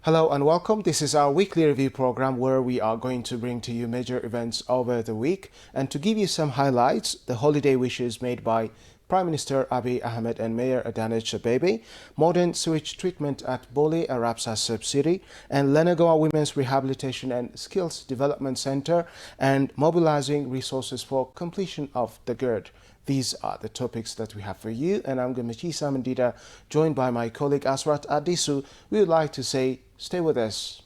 Hello and welcome. This is our weekly review program where we are going to bring to you major events over the week. And to give you some highlights, the holiday wishes made by Prime Minister Abiy Ahmed and Mayor Addis Ababa, modern sewage treatment at Bole Arabsa subsidiary, and Lenagoa Women's Rehabilitation and Skills Development Center, and mobilizing resources for completion of the GERD. These are the topics that we have for you, and I'm Gamichi Mandida, joined by my colleague Asrat Adisu. We would like to say, stay with us.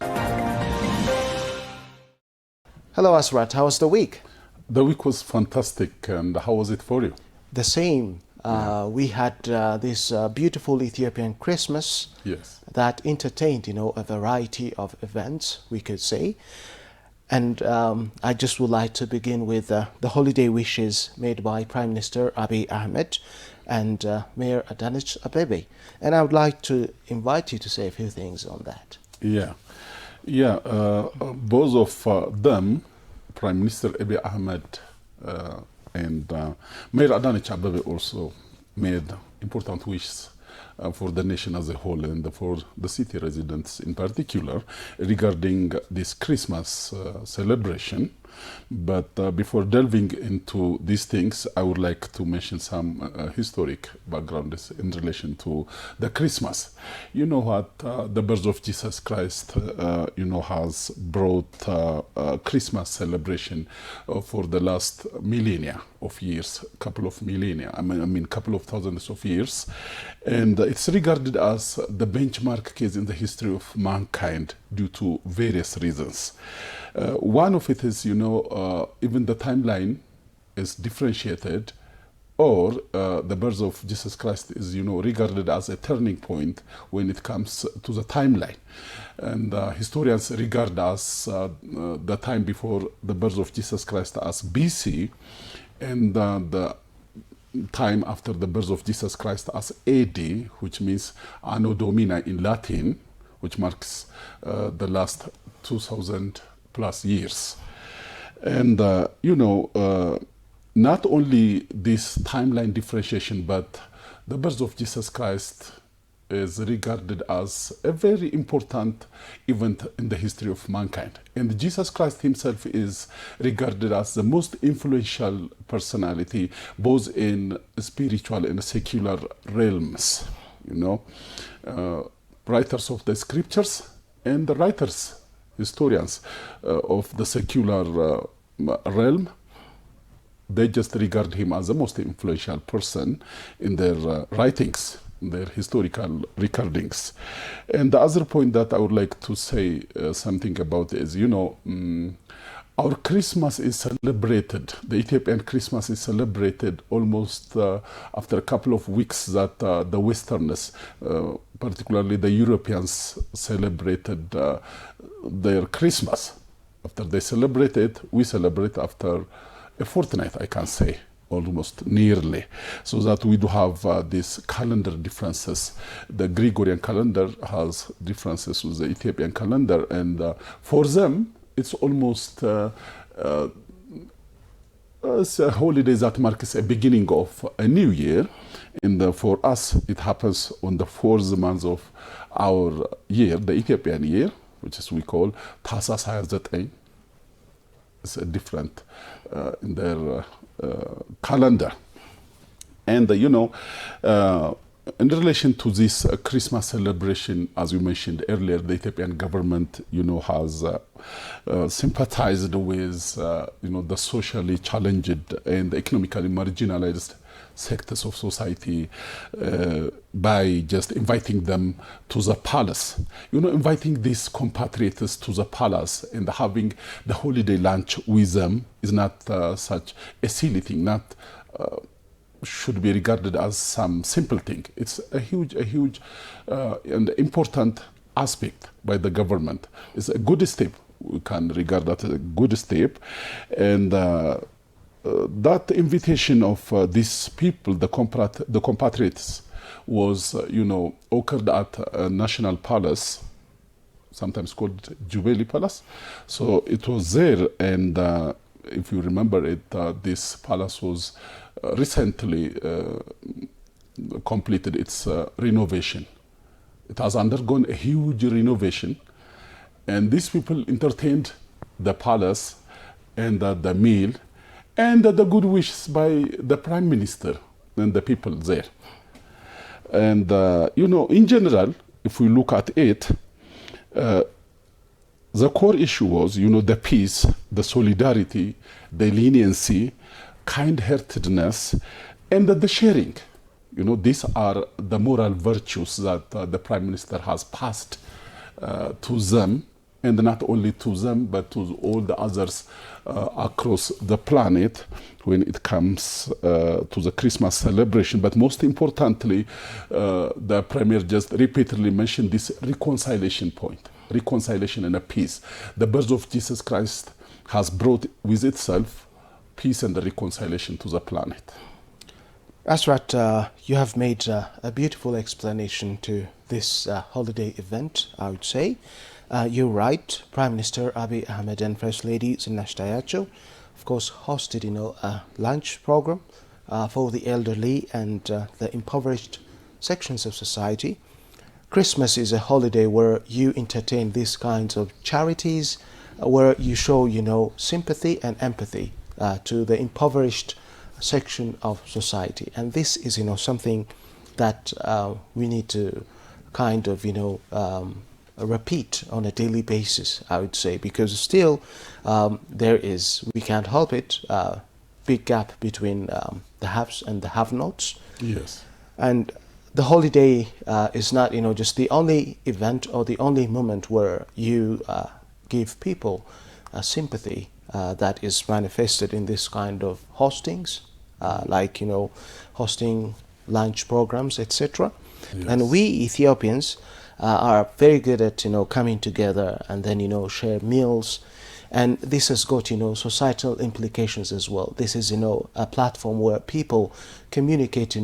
Hello Asrat, how was the week? The week was fantastic, and how was it for you? The same. We had this beautiful Ethiopian Christmas that entertained, a variety of events, we could say. And I just would like to begin with the holiday wishes made by Prime Minister Abiy Ahmed and Mayor Addis Ababa. And I would like to invite you to say a few things on that. Both of them, Prime Minister Abiy Ahmed and Mayor Addis Ababa, also made important wishes for the nation as a whole and for the city residents in particular regarding this Christmas celebration. But before delving into these things, I would like to mention some historic background in relation to the Christmas. You know what, the birth of Jesus Christ, has brought Christmas celebration for the last millennia of years, couple of millennia, couple of thousands of years. And it's regarded as the benchmark case in the history of mankind due to various reasons. One of it is, even the timeline is differentiated, or the birth of Jesus Christ is, regarded as a turning point when it comes to the timeline. And historians regard as the time before the birth of Jesus Christ as BC, and the time after the birth of Jesus Christ as AD, which means Anno Domini in Latin, which marks the last 2000 plus years. And, not only this timeline differentiation, but the birth of Jesus Christ is regarded as a very important event in the history of mankind. And Jesus Christ himself is regarded as the most influential personality, both in spiritual and secular realms. Writers of the scriptures and the writers, historians of the secular realm, they just regard him as the most influential person in their writings, their historical recordings. And the other point that I would like to say something about is, our Christmas is celebrated, the Ethiopian Christmas is celebrated almost after a couple of weeks that the Westerners, particularly the Europeans, celebrated their Christmas. After they celebrate it, we celebrate after a fortnight, I can say, almost nearly, so that we do have these calendar differences. The Gregorian calendar has differences with the Ethiopian calendar, and for them, it's almost it's a holiday that marks a beginning of a new year. And for us, it happens on the fourth month of our year, the Ethiopian year, which is we call Tasas 29. It's a different in their calendar. And in relation to this Christmas celebration, as you mentioned earlier, the Ethiopian government, has sympathized with, the socially challenged and economically marginalized sectors of society by just inviting them to the palace. Inviting these compatriots to the palace and having the holiday lunch with them is not such a silly thing, not should be regarded as some simple thing. It's a huge and important aspect by the government. It's a good step. We can regard that as a good step. And that invitation of these people, the compatriots, was, occurred at a national palace, sometimes called Jubilee Palace. So it was there, and if you remember it, this palace was recently completed its renovation. It has undergone a huge renovation, and these people entertained the palace and the meal and the good wishes by the prime minister and the people there. And in general, if we look at it, the core issue was, the peace, the solidarity, the leniency, kind-heartedness, and the sharing. These are the moral virtues that the Prime Minister has passed to them, and not only to them, but to all the others across the planet when it comes to the Christmas celebration. But most importantly, the Premier just repeatedly mentioned this reconciliation point, reconciliation and a peace. The birth of Jesus Christ has brought with itself peace and reconciliation to the planet. That's right. You have made a beautiful explanation to this holiday event, I would say. You're right. Prime Minister Abiy Ahmed and First Lady Zinash Tayacho, of course, hosted a lunch program for the elderly and the impoverished sections of society. Christmas is a holiday where you entertain these kinds of charities, where you show, sympathy and empathy to the impoverished section of society. And this is, something that we need to kind of, repeat on a daily basis, I would say, because still there is, we can't help it, big gap between the haves and the have-nots. Yes. And the holiday is not, just the only event or the only moment where you give people sympathy that is manifested in this kind of hostings, like, hosting lunch programs, etc. Yes. And we Ethiopians are very good at, coming together and then, share meals. And this has got, societal implications as well. This is, a platform where people communicate,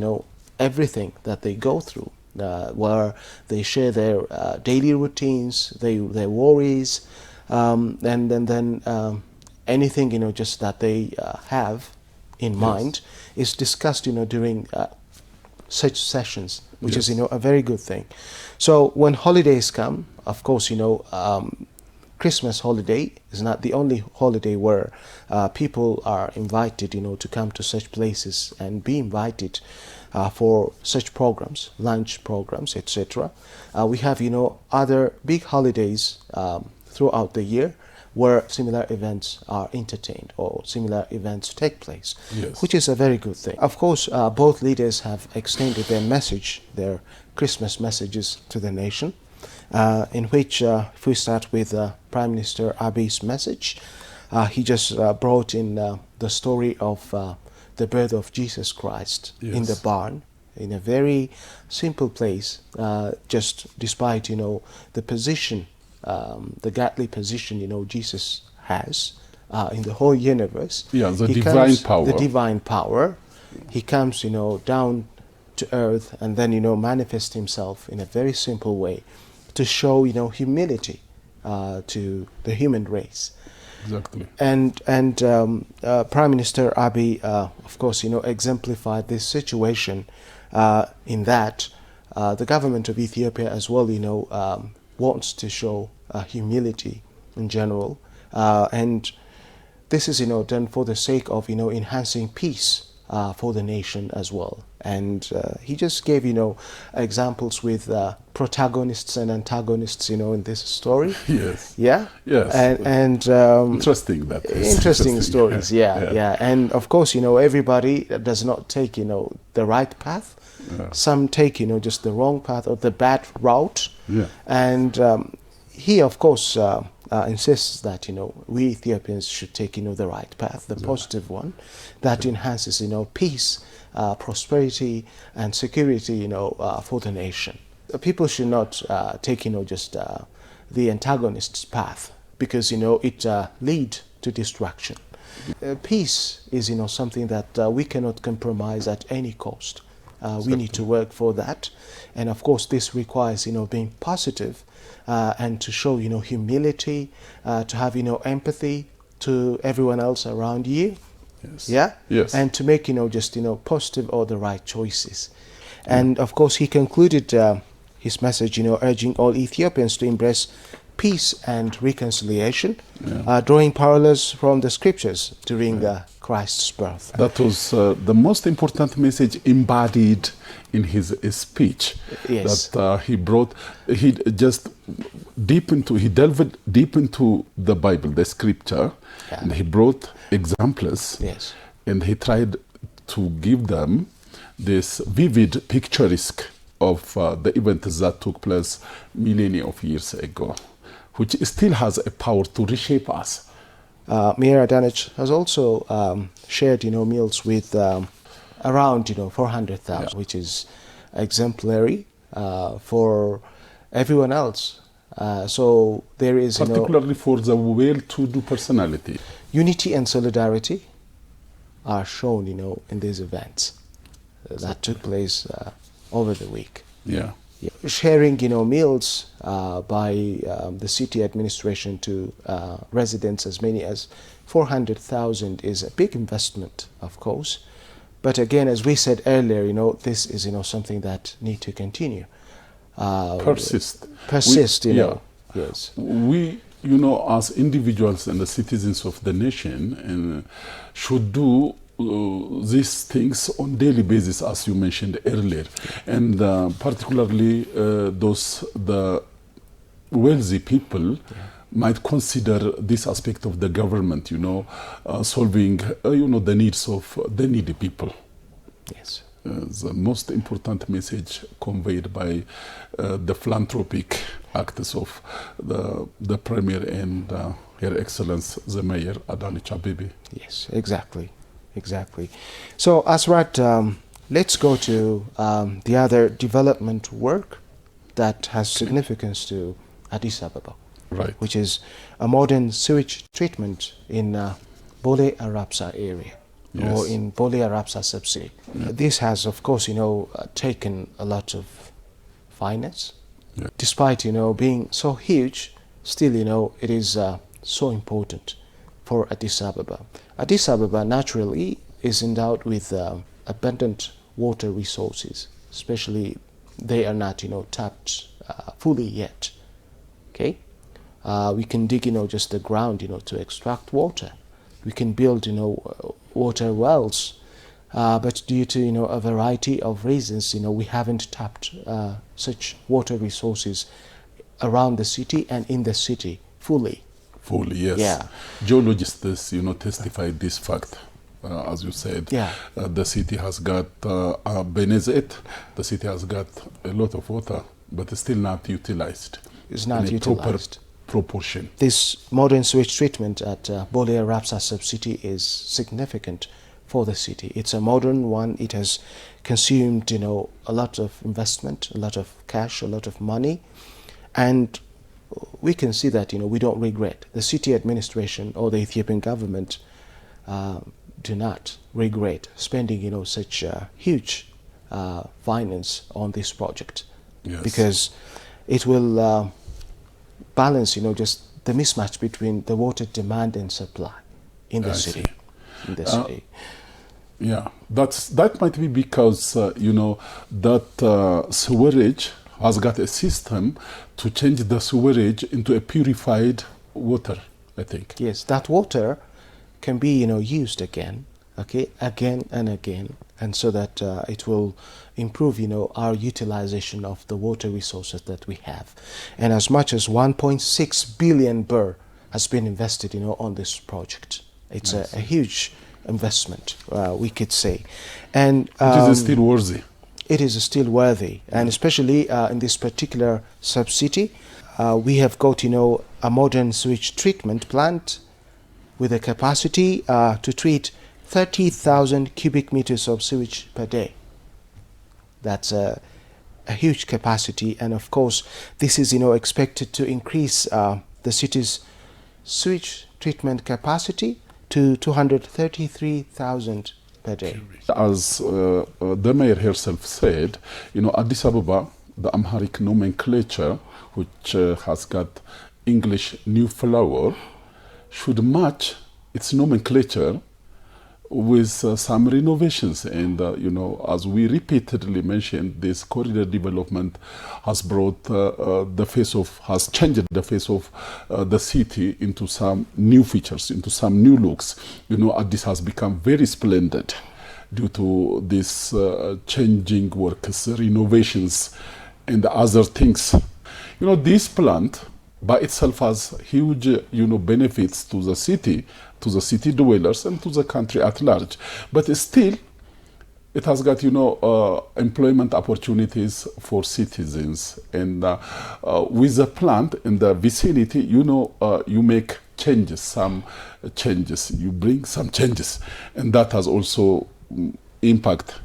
everything that they go through, where they share their daily routines, their worries, and then anything, just that they have in mind is discussed, during such sessions, which is, a very good thing. So when holidays come, of course, Christmas holiday is not the only holiday where people are invited, to come to such places and be invited for such programs, lunch programs, etc. We have, other big holidays throughout the year where similar events are entertained or similar events take place, which is a very good thing. Of course, both leaders have extended their message, their Christmas messages to the nation, in which, if we start with Prime Minister Abiy's message, he just brought in the story of the birth of Jesus Christ in the barn, in a very simple place, just despite, the position, the godly position, Jesus has in the whole universe. Yeah, the divine power. The divine power. He comes, down to earth and then, manifest himself in a very simple way to show, humility to the human race. Exactly. And Prime Minister Abiy, of course, exemplified this situation in that the government of Ethiopia as well, wants to show humility in general, and this is done for the sake of enhancing peace for the nation as well. And he just gave examples with protagonists and antagonists in this story. Yes. Yeah. Yes. And interesting that is. Interesting stories. Yeah. And of course everybody does not take the right path. Some take just the wrong path or the bad route. Yeah. And he of course insists that we Ethiopians should take the right path, the positive one that enhances peace, prosperity and security for the nation. People should not take just the antagonist's path, because it lead to destruction. Peace is something that we cannot compromise at any cost. We need to work for that, and of course this requires being positive and to show humility, to have empathy to everyone else around you. Yes. And to make just positive or the right choices. And of course he concluded his message, urging all Ethiopians to embrace peace and reconciliation, drawing parallels from the scriptures during Christ's birth. That was the most important message embodied in his speech. Yes. That he delved deep into the Bible, the scripture, and he brought examples. Yes. And he tried to give them this vivid picturesque of the events that took place millennia of years ago, which still has a power to reshape us. Mayor Adanich has also shared, meals with around, 400,000, which is exemplary for everyone else. So there is, particularly for the well-to-do personality. Unity and solidarity are shown, in these events that took place over the week. Yeah. Sharing, meals by the city administration to residents, as many as 400,000, is a big investment, of course. But again, as we said earlier, this is, something that need to continue. Persist. Yes. We, as individuals and the citizens of the nation, should do these things on daily basis, as you mentioned earlier, and particularly the wealthy people might consider this aspect of the government, solving, the needs of the needy people. Yes. The most important message conveyed by the philanthropic acts of the Premier and Her Excellence, the Mayor, Addis Ababa. Yes, exactly. So, Asrat, let's go to the other development work that has significance to Addis Ababa, right? Which is a modern sewage treatment in Bole Arabsa area, or in Bole Arabsa subsidy. This has, of course, taken a lot of finance. Despite, being so huge, still, it is so important for Addis Ababa. Addis Ababa naturally is endowed with abundant water resources, especially they are not, tapped fully yet. Okay, we can dig, just the ground, to extract water. We can build, water wells, but due to, a variety of reasons, we haven't tapped such water resources around the city and in the city fully. Fully, yes. Yeah. Geologists, testified this fact. As you said, the city has got, beneath it, the city has got a lot of water, but it's still not utilized. It's not utilized. Proper proportion. This modern sewage treatment at Bole Arabsa sub-city is significant for the city. It's a modern one. It has consumed, a lot of investment, a lot of cash, a lot of money, and we can see that, we don't regret. The city administration or the Ethiopian government do not regret spending, such huge finance on this project. Yes. Because it will balance, just the mismatch between the water demand and supply in the city. In the city. Yeah, that might be because, that sewerage has got a system to change the sewerage into a purified water, I think. Yes, that water can be, used again and again, and so that it will improve, our utilization of the water resources that we have. And as much as 1.6 billion birr has been invested, on this project. It's a huge investment, we could say. And it is still worthy. It is still worthy, and especially in this particular sub-city, we have got, a modern sewage treatment plant with a capacity to treat 30,000 cubic meters of sewage per day. That's a huge capacity, and of course, this is, expected to increase the city's sewage treatment capacity to 233,000 per day. As the mayor herself said, Addis Ababa, the Amharic nomenclature, which has got English new flower, should match its nomenclature with some renovations. And, you know, as we repeatedly mentioned, this corridor development has brought has changed the face of the city into some new features, into some new looks. You know, Addis has become very splendid due to this changing works, renovations, and other things. You know, this plant by itself has huge, you know, benefits to the city dwellers, and to the country at large. But still, it has got, you know, employment opportunities for citizens. And with the plant in the vicinity, you know, you make some changes, you bring some changes. And that has also impact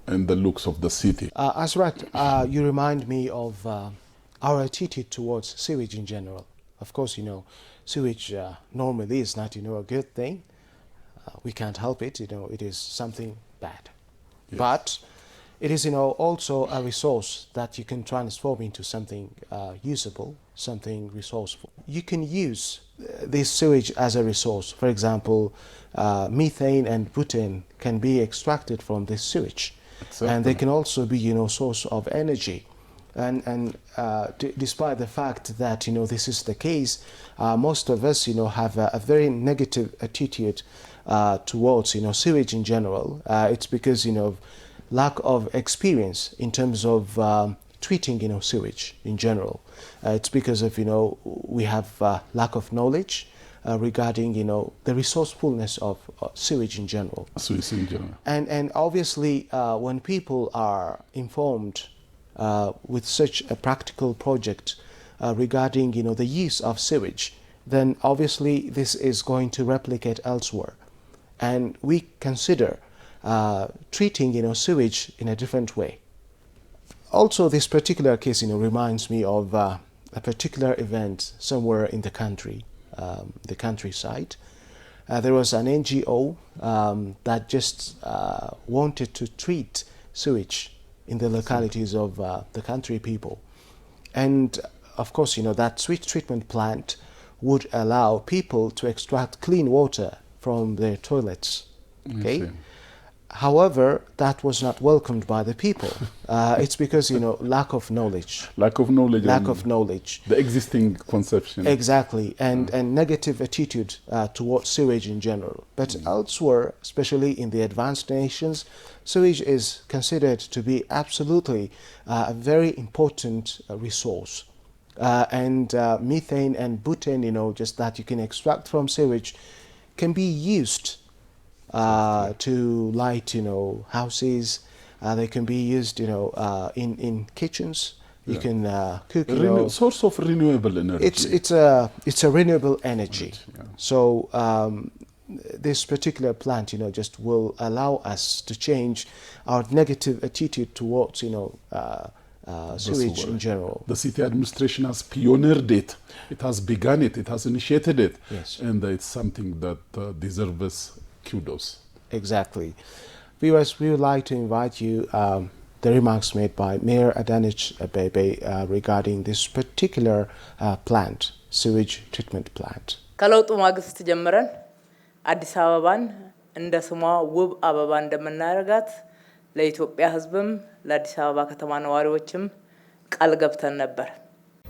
in the looks of the city. Asrat, you remind me of our attitude towards sewage in general. Of course, you know, sewage normally is not, you know, a good thing. We can't help it, you know, it is something bad. Yes. But it is, you know, also a resource that you can transform into something usable, something resourceful. You can use this sewage as a resource. For example, methane and butane can be extracted from this sewage. Exactly. And they can also be, you know, source of energy. And despite the fact that, you know, this is the case, most of us, you know, have a very negative attitude towards, you know, sewage in general. It's because, you know, lack of experience in terms of treating, you know, sewage in general. It's because of, you know, we have lack of knowledge regarding, you know, the resourcefulness of sewage in general. Sewage in general. And obviously, when people are informed with such a practical project regarding, you know, the use of sewage, then obviously this is going to replicate elsewhere. And we consider treating, you know, sewage in a different way. Also, this particular case, you know, reminds me of a particular event somewhere in the country, the countryside. There was an NGO that just wanted to treat sewage in the localities of the country people. And of course, you know, that sewage treatment plant would allow people to extract clean water from their toilets. Okay. However, that was not welcomed by the people. It's because, you know, lack of knowledge. Lack of knowledge. Lack of knowledge. The existing conception. Exactly. And negative attitude towards sewage in general. But elsewhere, especially in the advanced nations, sewage is considered to be absolutely a very important resource. And methane and butane, you know, just that you can extract from sewage, can be used to light, you know, houses. They can be used, you know, in kitchens. You can cook. Source of renewable energy. It's a renewable energy. So this particular plant, you know, just will allow us to change our negative attitude towards, you know, sewage in general. The city administration has pioneered it. It has begun it. It has initiated it. Yes. And it's something that deserves kudos. Exactly. Viewers, we would like to invite you the remarks made by Mayor Addis Ababa regarding this particular plant, sewage treatment plant. ከለውጡ ማግስት ጀምረን አዲስ አበባን እንደ ስሟ ውብ አበባ እንደምናደርጋት ለኢትዮጵያ ሕዝብም ለአዲስ አበባ ከተማ ነዋሪዎችም ቃል ገብተን ነበር።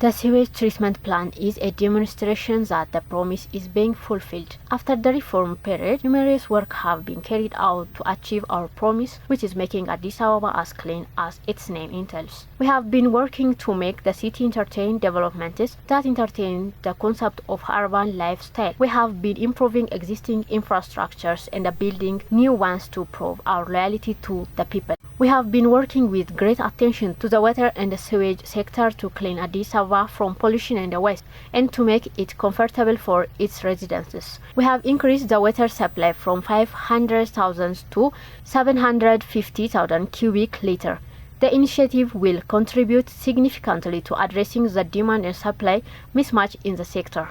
The sewage treatment plant is a demonstration that the promise is being fulfilled. After the reform period, numerous work have been carried out to achieve our promise, which is making Addis Ababa as clean as its name entails. We have been working to make the city entertain developments that entertain the concept of urban lifestyle. We have been improving existing infrastructures and building new ones to prove our loyalty to the people. We have been working with great attention to the water and the sewage sector to clean Addis Ababa from pollution and waste and to make it comfortable for its residents. We have increased the water supply from 500,000 to 750,000 cubic meter. The initiative will contribute significantly to addressing the demand and supply mismatch in the sector.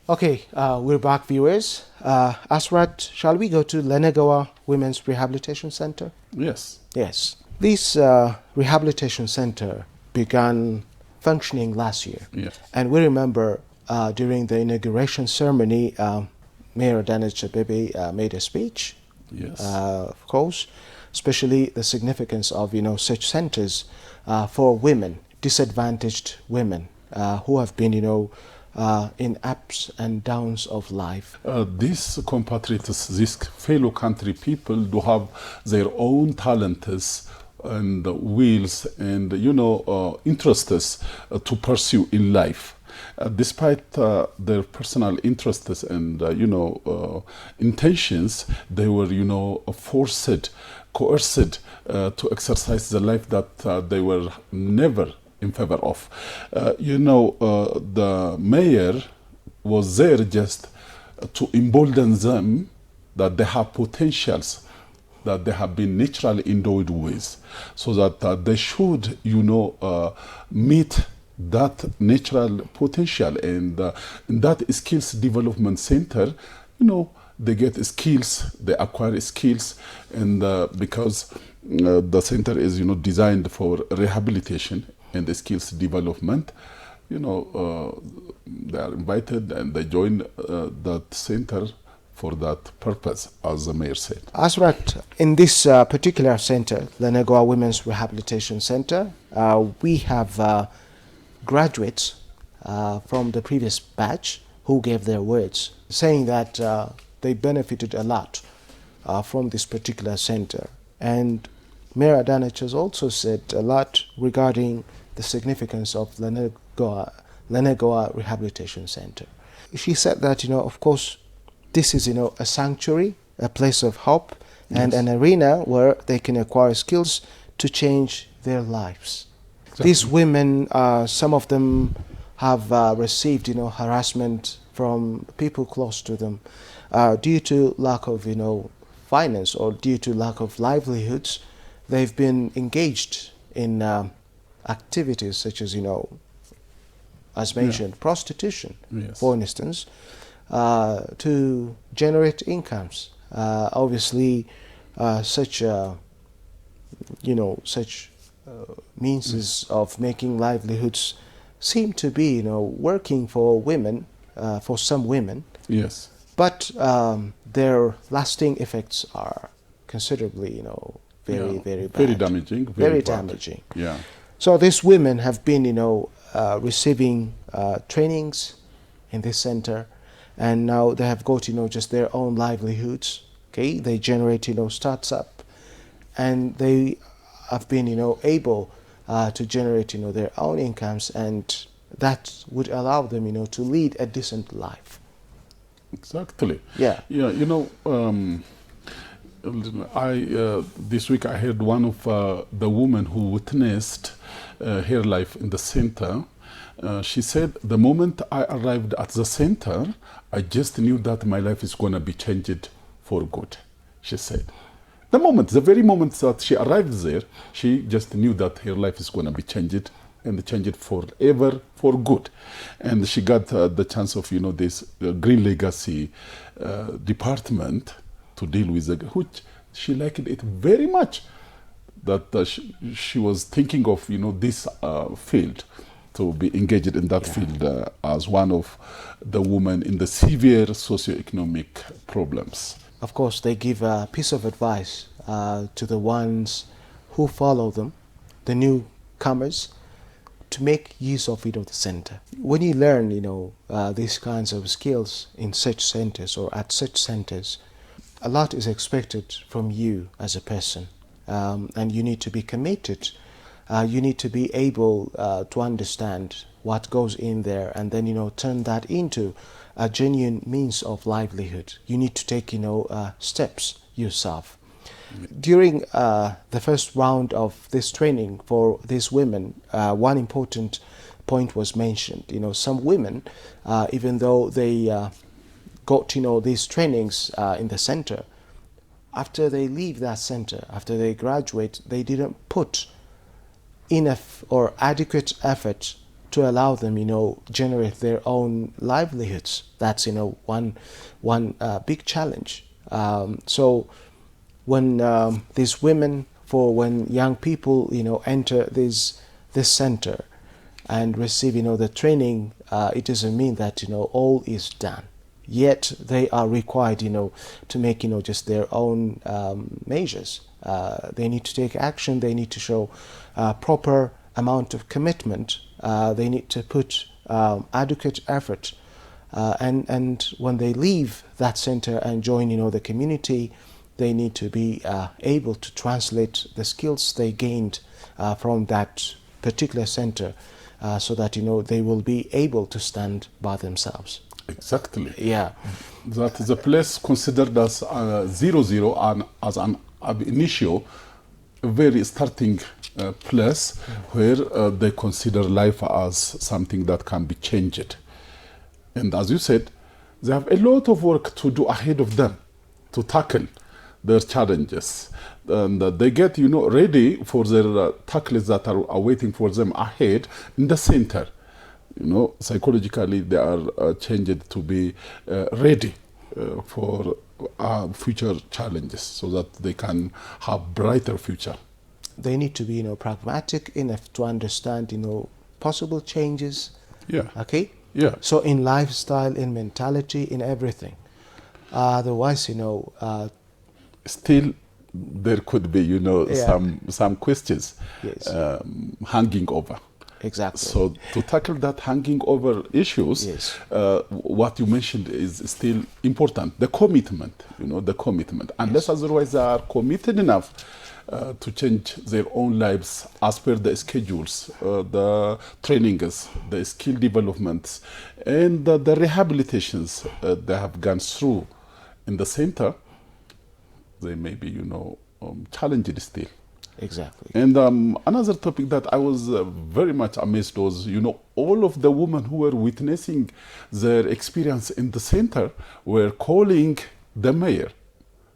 Okay, we're back, viewers. Asrat, shall we go to Lenegawa Women's Rehabilitation Center? Yes. Yes. This rehabilitation center began functioning last year. Yes. And we remember during the inauguration ceremony, Mayor Addis Ababa made a speech. Yes. Of course, especially the significance of such centers for women, disadvantaged women who have been in ups and downs of life. These compatriots, these fellow country people do have their own talents and wills and interests to pursue in life. Despite their personal interests and intentions, they were forced, coerced to exercise the life that they were never in favor of. The mayor was there just to embolden them that they have potentials that they have been naturally endowed with, so that they should, meet that natural potential. And in that skills development center, they get skills, they acquire skills, and because the center is, designed for rehabilitation and the skills development, they are invited and they join that center for that purpose, as the mayor said. Asrat, in this particular center, the Lenegoa Women's Rehabilitation Center, we have graduates from the previous batch who gave their words, saying that they benefited a lot from this particular center. And Mayor Addis has also said a lot regarding the significance of Lenegoa Rehabilitation Center. She said that, of course, this is, a sanctuary, a place of hope, and an arena where they can acquire skills to change their lives. Exactly. These women, some of them have received, harassment from people close to them due to lack of, finance or due to lack of livelihoods. They've been engaged in activities such as, as mentioned, prostitution, for instance, to generate incomes. Obviously, such means of making livelihoods seem to be, working for women, for some women. Yes. But their lasting effects are considerably, very bad. Very damaging. Very damaging. Yeah. So these women have been, receiving trainings in this center, and now they have got, just their own livelihoods. Okay, they generate, starts up, and they have been, able to generate, their own incomes, and that would allow them, to lead a decent life. Exactly. Yeah. Yeah. This week I heard one of the women who witnessed her life in the center. She said, the moment I arrived at the center, I just knew that my life is going to be changed for good, she said. The very moment that she arrived there, she just knew that her life is going to be changed and changed forever for good. And she got the chance of, this Green Legacy department to deal with it, which she liked it very much. That she was thinking of, this field, to be engaged in that field as one of the women in the severe socioeconomic problems. Of course, they give a piece of advice to the ones who follow them, the newcomers, to make use of the center. When you learn, these kinds of skills in such centers or at such centers, a lot is expected from you as a person, and you need to be committed. You need to be able to understand what goes in there, and then turn that into a genuine means of livelihood. You need to take steps yourself. During the first round of this training for these women, one important point was mentioned. Some women, even though they got these trainings in the center, after they leave that center, after they graduate, they didn't put enough or adequate effort to allow them, generate their own livelihoods. That's one big challenge. So when these women, when young people, enter this center and receive, the training, it doesn't mean that all is done. yet they are required, to make, just their own measures. They need to take action. They need to show proper amount of commitment. They need to put adequate effort. And when they leave that center and join, the community, they need to be able to translate the skills they gained from that particular center, so that, they will be able to stand by themselves. Exactly. Yeah. That is a place considered as 0-0 and as an ab initio, a very starting place where they consider life as something that can be changed. And as you said, they have a lot of work to do ahead of them to tackle their challenges. And they get, ready for their tackles that are waiting for them ahead in the center. Psychologically, they are changed to be ready for future challenges so that they can have brighter future. They need to be, pragmatic enough to understand, possible changes. Yeah. Okay? Yeah. So in lifestyle, in mentality, in everything. Otherwise, still there could be, some questions Yes. hanging over. Exactly. So to tackle that hanging over issues, Yes. What you mentioned is still important. The commitment, the commitment. Unless otherwise they are committed enough to change their own lives as per the schedules, the trainings, the skill developments, and the rehabilitations they have gone through in the center, they may be, challenged still. Exactly. And another topic that I was very much amazed was, all of the women who were witnessing their experience in the center were calling the mayor,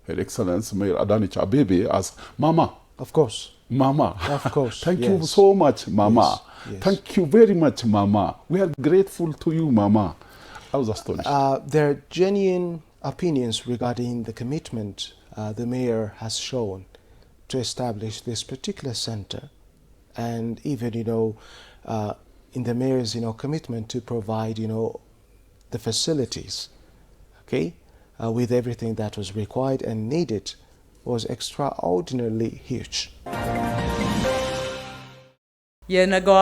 Her Excellency Mayor Addis Ababa, as Mama. Of course. Mama. Of course. Thank you Yes. so much, Mama. Yes, yes. Thank you very much, Mama. We are grateful to you, Mama. I was astonished. Their genuine opinions regarding the commitment the mayor has shown to establish this particular center, and even, in the mayor's, commitment to provide, the facilities, okay, with everything that was required and needed, was extraordinarily huge. የነገዋ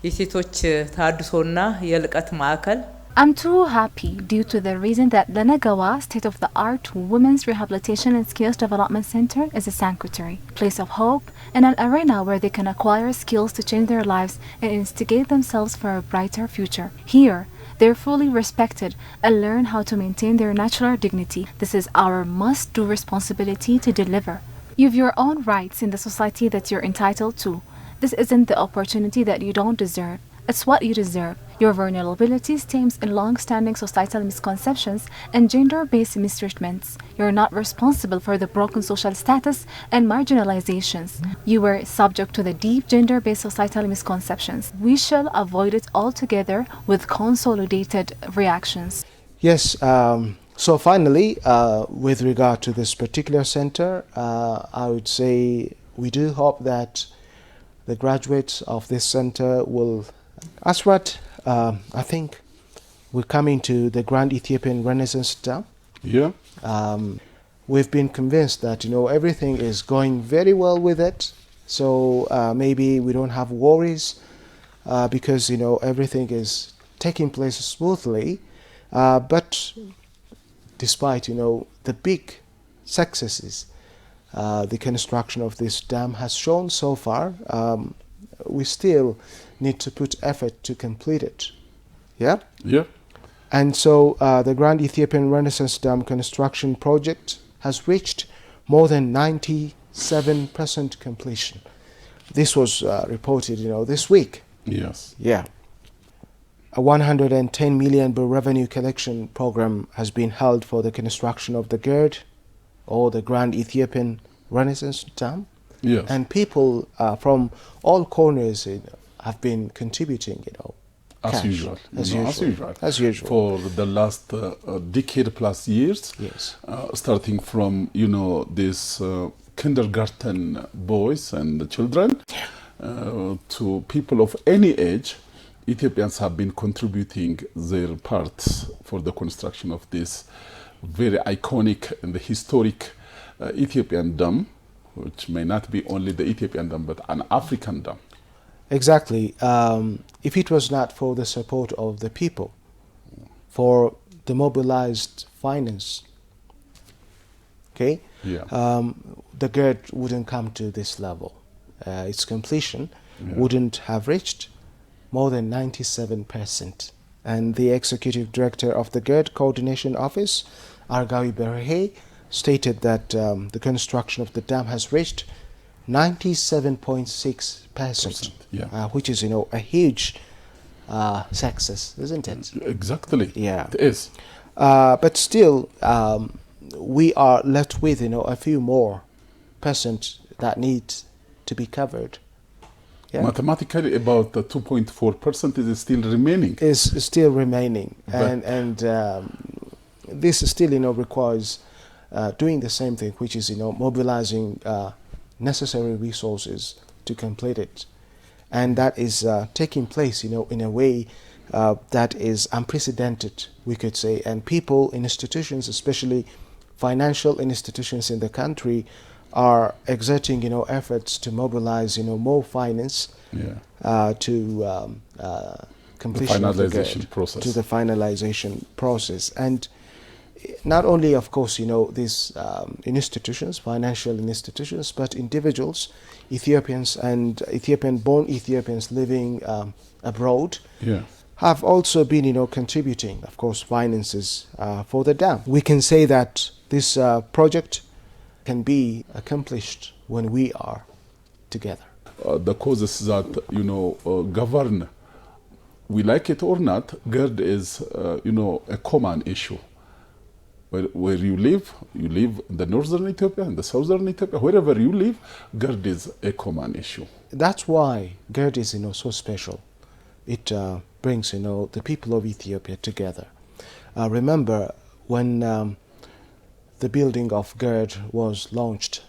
የሴቶች ታድሶና የልቀት ማዕከል I'm too happy due to the reason that the Nagawa state-of-the-art Women's Rehabilitation and Skills Development Center is a sanctuary, place of hope, and an arena where they can acquire skills to change their lives and instigate themselves for a brighter future. Here, they're fully respected and learn how to maintain their natural dignity. This is our must-do responsibility to deliver. You've your own rights in the society that you're entitled to. This isn't the opportunity that you don't deserve. It's what you deserve. Your vulnerability stems in long-standing societal misconceptions and gender-based mistreatments. You're not responsible for the broken social status and marginalizations. You were subject to the deep gender-based societal misconceptions. We shall avoid it altogether with consolidated reactions. Yes, so finally, with regard to this particular center, I would say we do hope that the graduates of this center will, as what I think we're coming to the Grand Ethiopian Renaissance Dam. Yeah. We've been convinced that, everything is going very well with it. So maybe we don't have worries because, everything is taking place smoothly. But despite, the big successes the construction of this dam has shown so far, we still need to put effort to complete it. Yeah? Yeah. And so the Grand Ethiopian Renaissance Dam construction project has reached more than 97% completion. This was reported, this week. Yes. Yeah. A 110 million revenue collection program has been held for the construction of the GERD, or the Grand Ethiopian Renaissance Dam. Yes. And people from all corners have been contributing, As cash. usual. As You know, usual. As usual. For the last decade plus years. Yes. Starting from, these kindergarten boys and children to people of any age, Ethiopians have been contributing their parts for the construction of this very iconic and historic Ethiopian dam, which may not be only the Ethiopian dam, but an African dam. Exactly. If it was not for the support of the people, for the mobilized finance, okay, the GERD wouldn't come to this level. Its completion wouldn't have reached more than 97%. And the executive director of the GERD Coordination Office, Argawi Berhe, stated that the construction of the dam has reached 97.6%, which is, a huge success, isn't it? Exactly. Yeah. It is. But still, we are left with, a few more percent that need to be covered. Yeah? Mathematically, about 2.4% is still remaining. Is still remaining, and this still, requires doing the same thing, which is, mobilizing necessary resources to complete it, and that is taking place, in a way that is unprecedented, we could say, and people, institutions, especially financial institutions in the country, are exerting, efforts to mobilize, more finance to completion of the GERD, process. to the finalization process. And not only, of course, these institutions, financial institutions, but individuals, Ethiopians and Ethiopian-born Ethiopians living abroad, have also been, contributing, of course, finances for the dam. We can say that this project can be accomplished when we are together. The causes that, govern, we like it or not, GERD is, a common issue. Where you live in the northern Ethiopia, in the southern Ethiopia, wherever you live, GERD is a common issue. That's why GERD is, so special. It brings, the people of Ethiopia together. Remember when the building of GERD was launched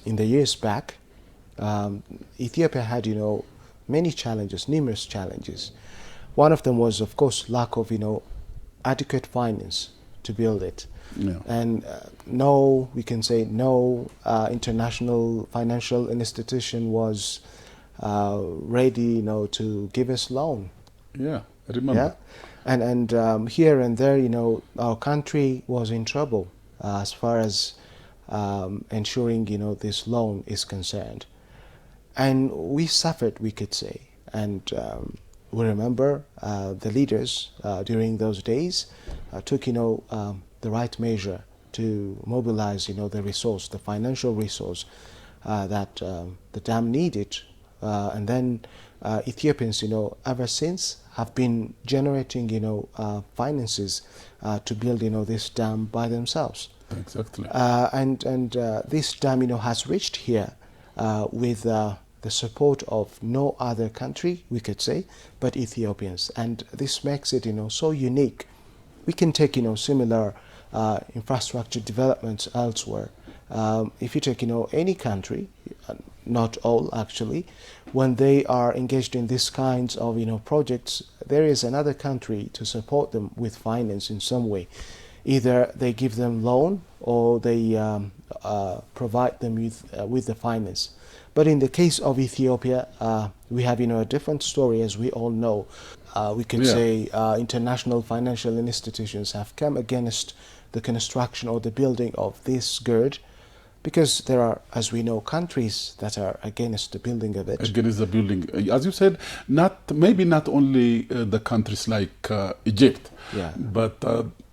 in the years back, Ethiopia had, many challenges, numerous challenges. One of them was, of course, lack of, adequate finance to build it. And we can say no international financial institution was ready, to give us loan. Yeah, I remember. And here and there, our country was in trouble as far as ensuring, this loan is concerned. And we suffered, we could say. And we remember the leaders during those days took, the right measure to mobilize, the resource, the financial resource that the dam needed. And then Ethiopians, ever since have been generating, finances to build, this dam by themselves. Exactly. And this dam, has reached here with the support of no other country, we could say, but Ethiopians. And this makes it, so unique. We can take, similar infrastructure developments elsewhere. If you take, any country, not all actually, when they are engaged in these kinds of, projects, there is another country to support them with finance in some way. Either they give them loan or they provide them with the finance. But in the case of Ethiopia, we have, a different story, as we all know. We can say international financial institutions have come against the construction or the building of this GERD, because there are, as we know, countries that are against the building of it. Against the building, as you said, maybe not only the countries like Egypt, but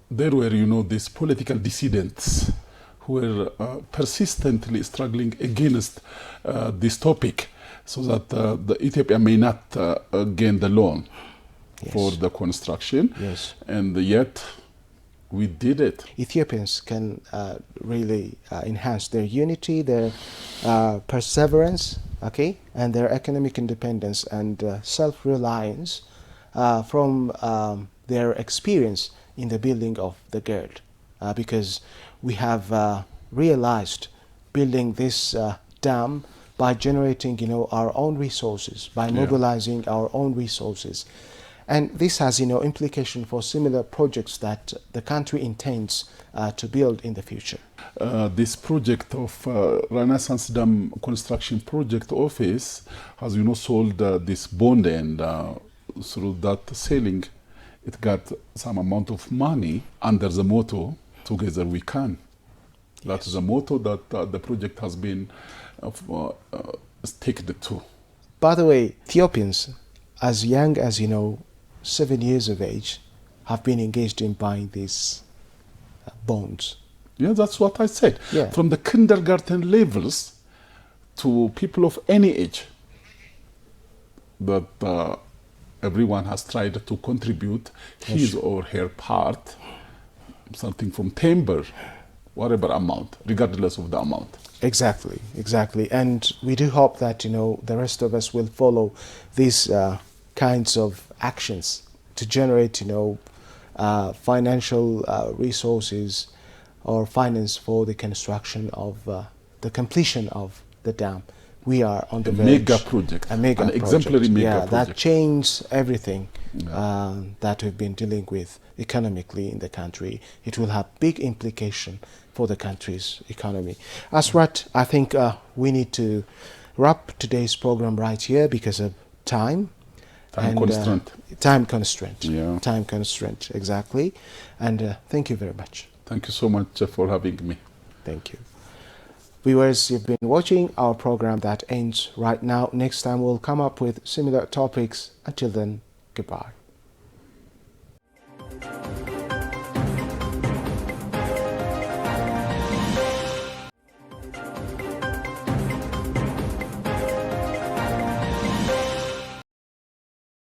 there were, these political dissidents who were persistently struggling against this topic, so that the Ethiopia may not gain the loan for the construction. And yet we did it. Ethiopians can really enhance their unity, their perseverance, and their economic independence and self-reliance from their experience in the building of the GERD, because we have realized building this dam by generating, our own resources, by mobilizing our own resources. And this has, implication for similar projects that the country intends to build in the future. This project of Renaissance Dam Construction Project Office has, sold this bond, and through that selling, it got some amount of money under the motto, "Together we can." That is the motto that the project has been sticked to. By the way, Ethiopians, as young as, 7 years of age, have been engaged in buying these bonds. Yeah, that's what I said. Yeah. From the kindergarten levels to people of any age, that everyone has tried to contribute his or her part, something from timber, whatever amount, regardless of the amount. Exactly. And we do hope that, the rest of us will follow these kinds of actions to generate, financial resources or finance for the construction of the completion of the dam. We are on the verge. An exemplary mega project. That changed everything that we've been dealing with economically in the country. It will have big implication for the country's economy. Asrat, I think we need to wrap today's program right here because of time. Time constraint. Time constraint. Yeah. Time constraint, exactly. And thank you very much. Thank you so much for having me. Thank you. Viewers, you've been watching our program that ends right now. Next time we'll come up with similar topics. Until then, goodbye.